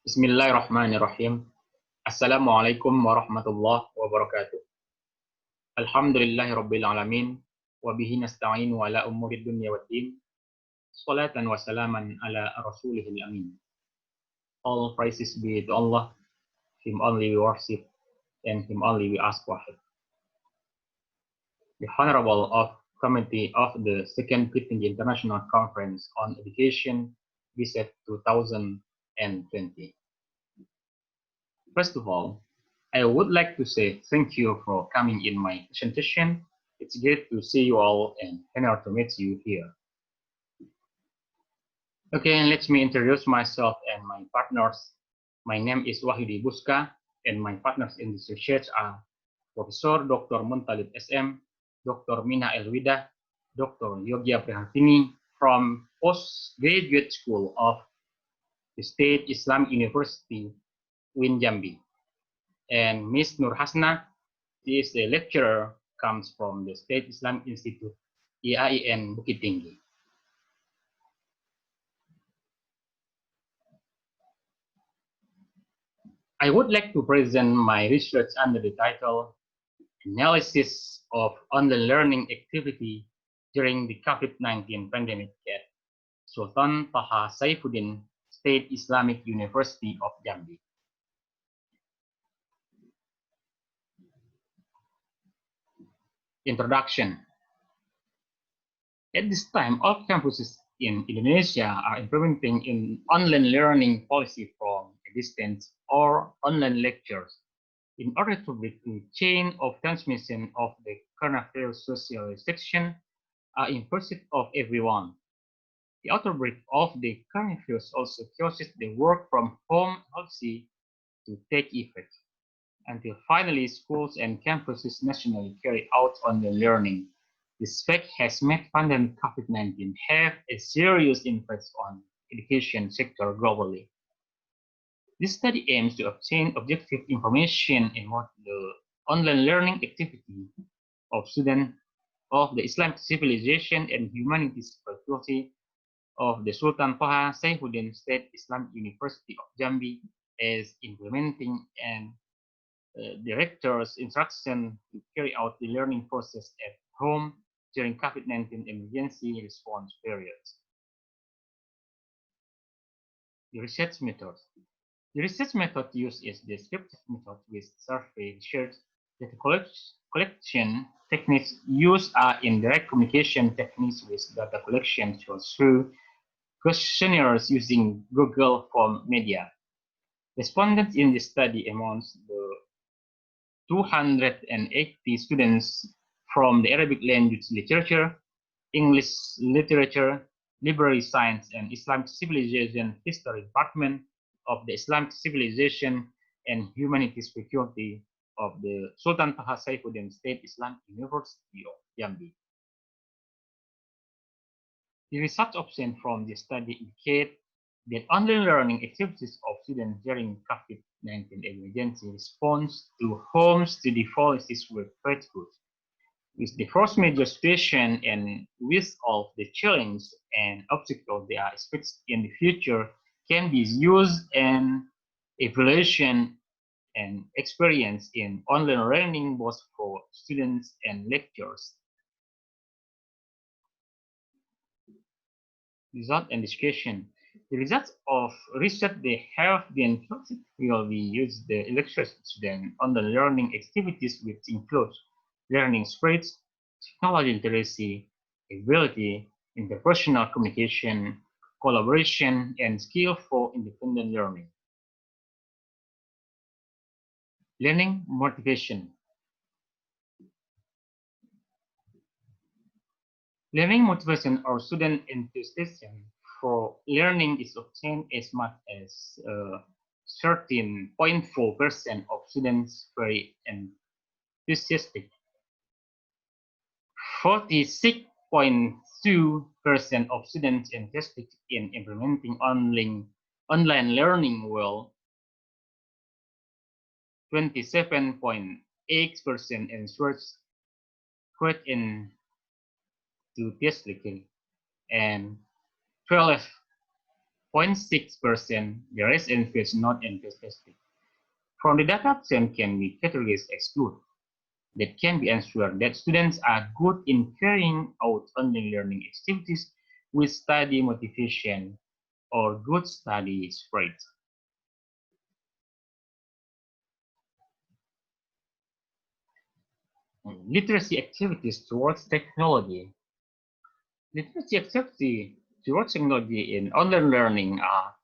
Bismillahirrahmanirrahim. Assalamualaikum warahmatullahi wabarakatuh. Alhamdulillahirabbil alamin wa bihi nasta'inu ala umurid dunya waddin. Shalatan wa salaman ala rasulihil amin. All praises be to Allah, Him only we worship, and Him only we ask for help. The Honorable Committee of the Second Bukittinggi International Conference on Education, BICED 2020. First of all, I would like to say thank you for coming in my presentation. It's great to see you all and honor to meet you here. Okay, and let me introduce myself and my partners. My name is Wahyudi Buska, and my partners in this research are Professor Dr. Muntalib SM, Dr. Mina Elwida, Dr. Yogya Prihartini from Postgraduate School of the State Islamic University, Win Jambi. And Ms. Nur Hasna, she is a lecturer, comes from the State Islamic Institute, IAIN Bukittinggi. I would like to present my research under the title Analysis of Online Learning Activity During the COVID-19 Pandemic at Sultan Taha Saifuddin State Islamic University of Jambi. Introduction. At this time, all campuses in Indonesia are implementing an online learning policy from a distance or online lectures in order to break the chain of transmission of the coronavirus social restriction in pursuit of everyone. The outbreak of the coronavirus also causes the work from home policy to take effect, until finally schools and campuses nationally carry out online learning. This fact has made pandemic COVID-19 have a serious impact on education sector globally. This study aims to obtain objective information about the online learning activity of students of the Islamic Civilization and Humanities Faculty of the Sultan Taha Saifuddin State Islamic University of Jambi as implementing and director's instruction to carry out the learning process at home during COVID-19 emergency response periods. The research method. The research method used is the descriptive method with survey research. The collection techniques used are indirect communication techniques with data collection through questionnaires using Google Form media. Respondents in this study amounts the 280 students from the Arabic language literature, English literature, library science, and Islamic civilization history department of the Islamic Civilization and Humanities Faculty of the Sultan Taha Saifuddin State Islamic University of Jambi. The results obtained from this study indicate that online learning activities of students during COVID-19 emergency response to home study policies were quite good. With the first major situation and with all the challenges and obstacles they are expected in the future can be used and evaluation and experience in online learning both for students and lecturers. Result and discussion. The results of research they have been collected will be used the lectures students on the learning activities which include learning spirits, technology literacy, ability, interpersonal communication, collaboration, and skill for independent learning. Learning motivation. Learning motivation or student enthusiasm for learning is obtained as much as 13.4% of students very enthusiastic. 46.2% of students interested in implementing online learning well. 27.8% answered quite enthusiastically, and 0.6%, the rest engage not enthusiastic. From the data obtained can be categories excluded. That can be ensured that students are good in carrying out online learning activities with study motivation or good study spirit. Literacy activities towards technology. Literacy activity towards technology in online learning are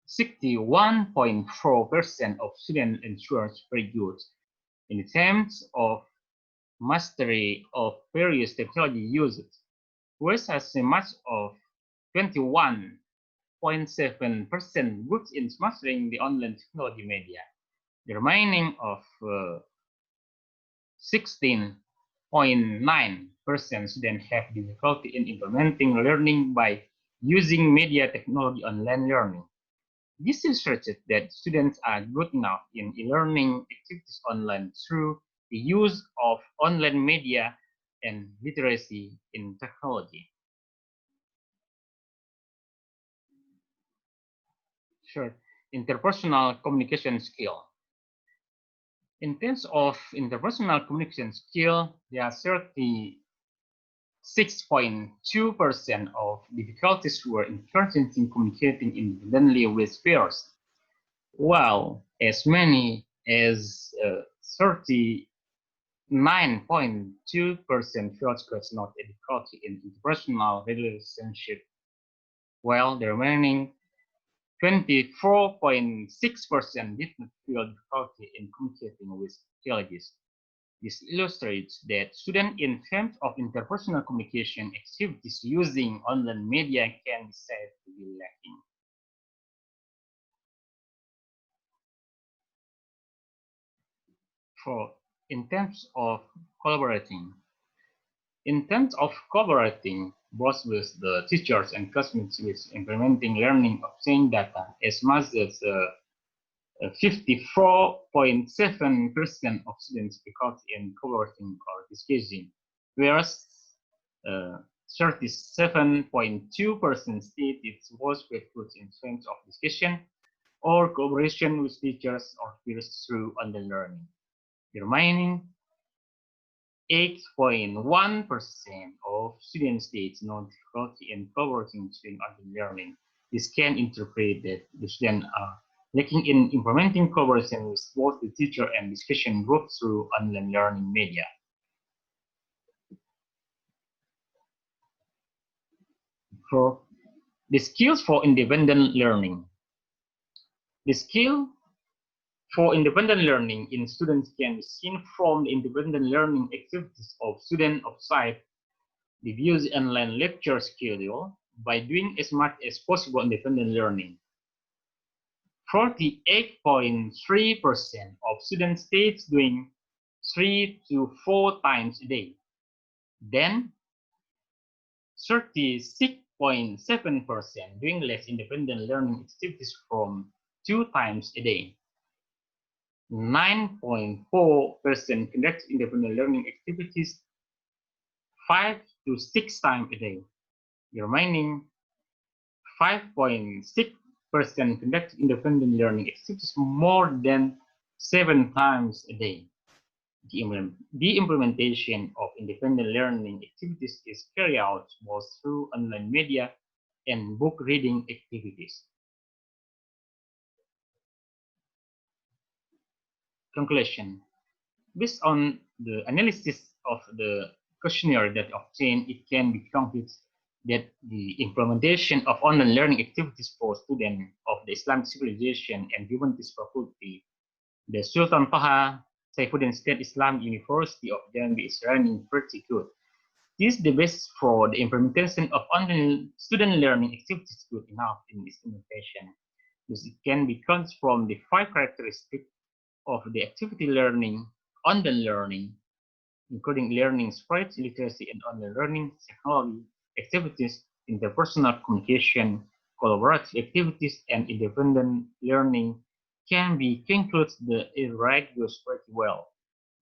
61.4% of students ensure very good in terms of mastery of various technology uses, whereas as much of 21.7% good in mastering the online technology media. The remaining of 16.9% students have difficulty in implementing learning by using media technology online learning. This illustrates that students are good enough in e-learning activities online through the use of online media and literacy in technology. Sure. Interpersonal communication skill. In terms of interpersonal communication skill, there are 36.2% of difficulties were experiencing communicating independently with peers, while as many as 39.2% felt not a difficulty in interpersonal relationship, while the remaining 24.6% did not feel difficulty in communicating with colleagues. This illustrates that students in terms of interpersonal communication activities using online media can be said to be lacking. In terms of collaborating, both with the teachers and classmates with implementing learning obtained data as much as 54.7% of students because in collaborating or discussing, whereas 37.2% state it was grateful in terms of discussion or cooperation with teachers or peers through online learning. The remaining 8.1% of students state no difficulty in collaborating during online learning. This can interpret that the students are lacking in implementing collaboration with both the teacher and discussion group through online learning media. For the skills for independent learning. The skill for independent learning in students can be seen from the independent learning activities of students outside the views online lecture schedule by doing as much as possible independent learning. 48.3% of students states doing 3 to 4 times a day. Then 36.7% doing less independent learning activities from 2 times a day. 9.4% conduct independent learning activities 5 to 6 times a day. The remaining 5.6% conduct independent learning activities more than 7 times a day. The implementation of independent learning activities is carried out both through online media and book reading activities. Conclusion. Based on the analysis of the questionnaire that obtained, it can be concluded that the implementation of online learning activities for students of the Islamic Civilization and Humanities Faculty, the Sultan Taha Saifuddin State Islamic University of Jambi is running pretty good. This is the basis for the implementation of online student learning activities good enough in its implementation. This can be comes from the 5 characteristics of the activity learning, online learning, including learning spread, literacy, and online learning, technology, activities, interpersonal communication, collaborative activities, and independent learning can be concluded the irreg goes pretty well.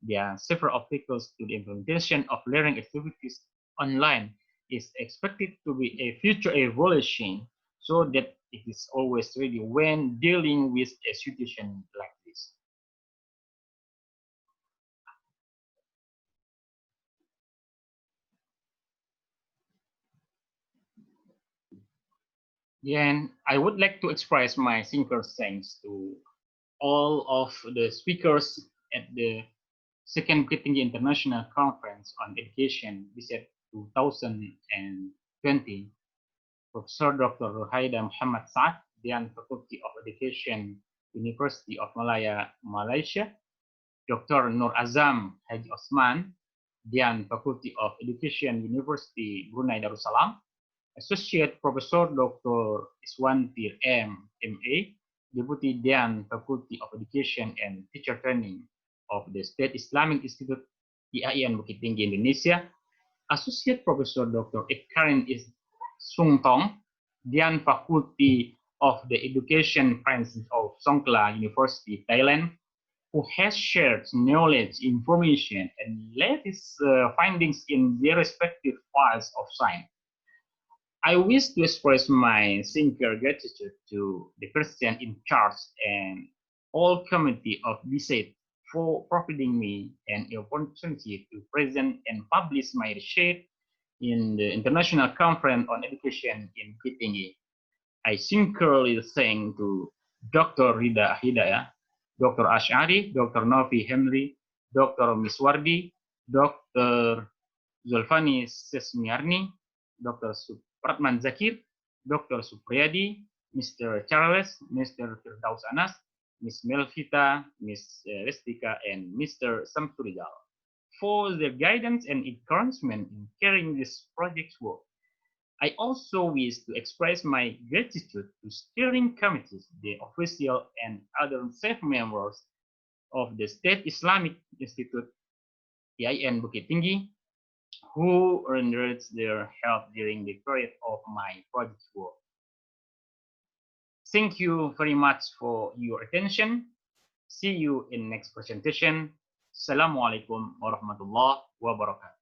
There are several obstacles to the implementation of learning activities online is expected to be a future evolution so that it is always ready when dealing with a situation like this. Then I would like to express my sincere thanks to all of the speakers at the second Bukittinggi International Conference on Education, BICED 2020, Professor Dr. Haida Muhammad Saad, Dean Faculty of Education, University of Malaya, Malaysia, Dr. Nur Azam Haji Osman, Dean Faculty of Education, University Brunei Darussalam, Associate Professor Dr. Iswantir M. MA, Deputy Dean Faculty of Education and Teacher Training of the State Islamic Institute IAIN Bukittinggi, Indonesia, Associate Professor Dr. Ekarin Sung Tong, Dean Faculty of the Education Branch of Songkhla University, Thailand, who has shared knowledge, information, and latest findings in their respective fields of science. I wish to express my sincere gratitude to the person in charge and all committee of BICED for providing me an opportunity to present and publish my research in the International Conference on Education in Bukittinggi. I sincerely thank to Dr. Rida Hidayah, Dr. Ash'ari, Dr. Novi Henry, Dr. Miswardi, Dr. Zulfani Sesmiarni, Dr. Pratman Zakir, Dr. Supriyadi, Mr. Charles, Mr. Firdaus Anas, Ms. Melvita, Ms. Restika, and Mr. Samsurijal for their guidance and encouragement in carrying this project's work. I also wish to express my gratitude to steering committees, the official and other staff members of the State Islamic Institute, IAIN Bukittinggi, who rendered their help during the period of my project work. Thank you very much for your attention. See you in next presentation. Assalamualaikum warahmatullahi wabarakatuh.